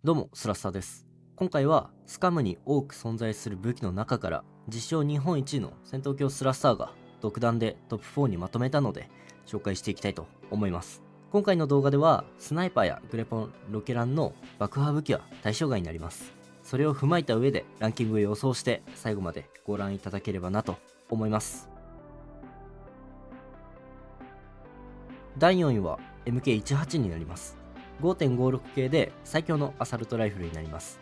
どうも、スラッサーです。今回はスカムに多く存在する武器の中から実証日本一の戦闘狂スラッサーが独断でトップ4にまとめたので紹介していきたいと思います。今回の動画ではスナイパーやグレポン、ロケランの爆破武器は対象外になります。それを踏まえた上でランキングを予想して最後までご覧いただければなと思います。第4位は MK18 になります。5.56 系で最強のアサルトライフルになります。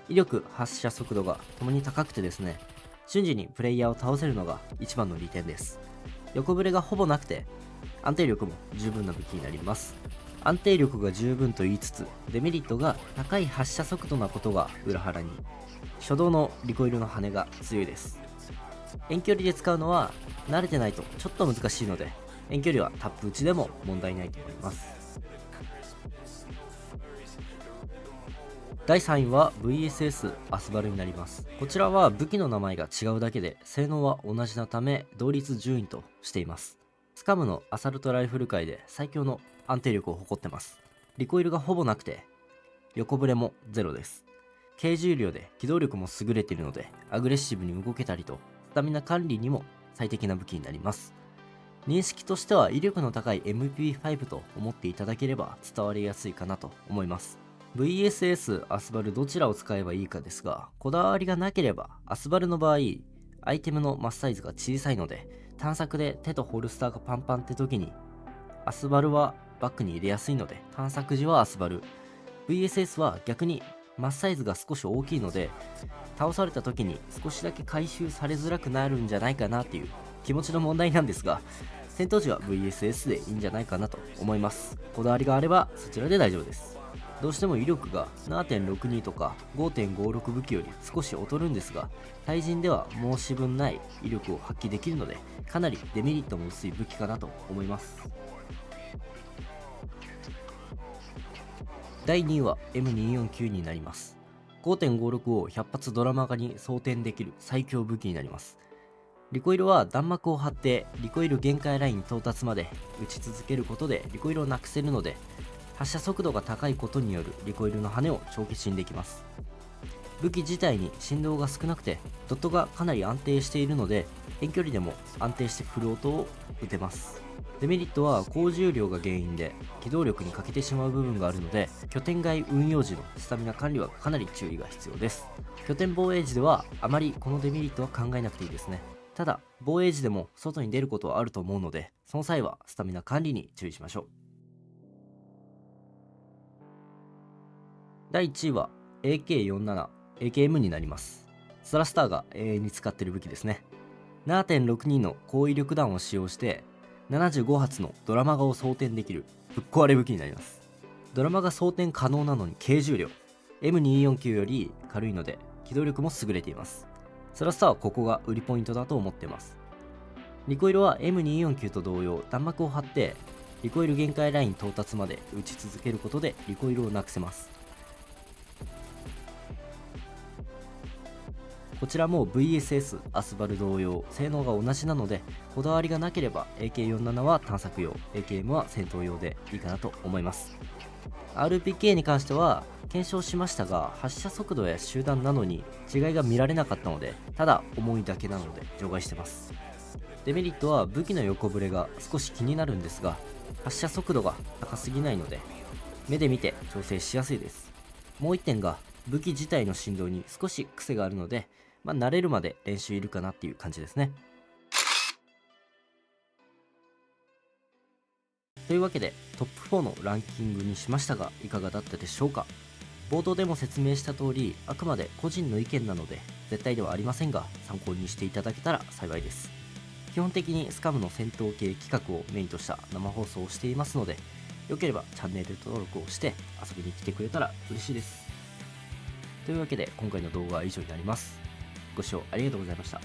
威力、発射速度がともに高くてですね、瞬時にプレイヤーを倒せるのが一番の利点です。横ブレがほぼなくて安定力も十分な武器になります。安定力が十分と言いつつデメリットが高い発射速度なことが裏腹に、初動のリコイルの羽が強いです。遠距離で使うのは慣れてないとちょっと難しいので、遠距離はタップ打ちでも問題ないと思います。第3位は VSS アスバルになります。こちらは武器の名前が違うだけで性能は同じなため同率順位としています。スカムのアサルトライフル界で最強の安定力を誇ってます。リコイルがほぼなくて横ブレもゼロです。軽重量で機動力も優れているのでアグレッシブに動けたりとスタミナ管理にも最適な武器になります。認識としては威力の高い MP5 と思っていただければ伝わりやすいかなと思います。VSS、アスバルどちらを使えばいいかですが、こだわりがなければアスバルの場合アイテムのマスサイズが小さいので探索で手とホルスターがパンパンって時にアスバルはバッグに入れやすいので探索時はアスバル、 VSS は逆にマスサイズが少し大きいので倒された時に少しだけ回収されづらくなるんじゃないかなっていう気持ちの問題なんですが、戦闘時は VSS でいいんじゃないかなと思います。こだわりがあればそちらで大丈夫です。どうしても威力が 7.62 とか 5.56 武器より少し劣るんですが、対人では申し分ない威力を発揮できるのでかなりデメリットも薄い武器かなと思います。第2位は M249 になります。5.56 を100発ドラマ化に装填できる最強武器になります。リコイルは弾幕を張ってリコイル限界ライン到達まで撃ち続けることでリコイルをなくせるので、発射速度が高いことによるリコイルの羽を長期死んできます。武器自体に振動が少なくてドットがかなり安定しているので遠距離でも安定してフル音を撃てます。デメリットは高重量が原因で機動力に欠けてしまう部分があるので、拠点外運用時のスタミナ管理はかなり注意が必要です。拠点防衛時ではあまりこのデメリットは考えなくていいですね。ただ防衛時でも外に出ることはあると思うので、その際はスタミナ管理に注意しましょう。第1位は AK47、AKM になります。スラスターが永遠に使っている武器ですね。7.62 の高威力弾を使用して75発のドラマガを装填できるぶっ壊れ武器になります。ドラマが装填可能なのに軽重量、 M249 より軽いので機動力も優れています。スラスターはここが売りポイントだと思っています。リコイルは M249 と同様弾幕を張ってリコイル限界ライン到達まで撃ち続けることでリコイルをなくせます。こちらも VSS アスバル同様性能が同じなので、こだわりがなければ AK47 は探索用、 AKM は戦闘用でいいかなと思います。 RPK に関しては検証しましたが発射速度や集団なのに違いが見られなかったので、ただ重いだけなので除外してます。デメリットは武器の横ブレが少し気になるんですが、発射速度が高すぎないので目で見て調整しやすいです。もう一点が武器自体の振動に少し癖があるので、慣れるまで練習いるかなっていう感じですね。というわけでトップ4のランキングにしましたがいかがだったでしょうか。冒頭でも説明した通りあくまで個人の意見なので絶対ではありませんが、参考にしていただけたら幸いです。基本的にスカムの戦闘系企画をメインとした生放送をしていますので、よければチャンネル登録をして遊びに来てくれたら嬉しいです。というわけで今回の動画は以上になります。ご視聴ありがとうございました。